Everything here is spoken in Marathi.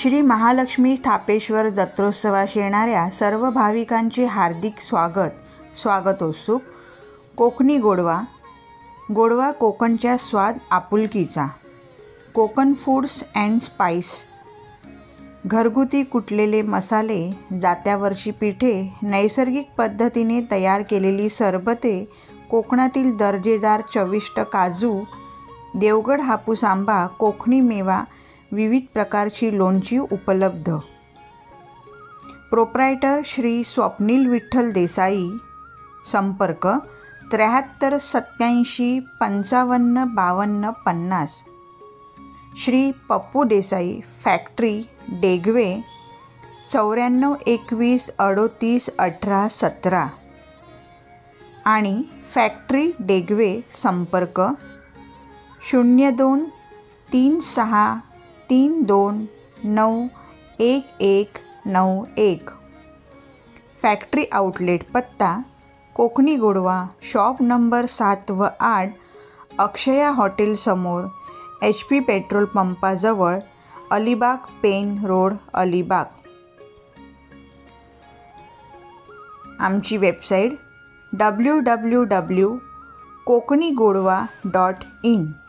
श्री महालक्ष्मी थापेश्वर जत्रोत्सवास येणाऱ्या सर्व भाविकांचे हार्दिक स्वागतोत्सुक। कोकणी गोडवा। गोडवा कोकणच्या स्वाद आपुलकीचा। Konkan foods and spice. घरगुती कुटलेले मसाले, जात्यावरची पीठे, नैसर्गिक पद्धतीने तयार केलेली सरबते, कोकणातील दर्जेदार चविष्ट काजू, देवगड हापूस आंबा, कोकणी मेवा, विविध प्रकारची लोणची उपलब्ध। प्रोप्रायटर श्री स्वप्नील विठ्ठल देसाई। संपर्क 73 87 55 52 50। श्री पप्पू देसाई, फॅक्टरी डेगवे, 94 21 38 18 17 आणि फॅक्टरी डेगवे। संपर्क 02 36 32 9 11 91। फॅक्टरी आउटलेट पत्ता कोकणी गोडवा, शॉप नंबर 7 व 8, अक्षया हॉटेल समोर, HP पेट्रोल पंपाजवळ, अलिबाग पेन रोड, अलिबाग। आमची वेबसाईट www.koknigodwa.in।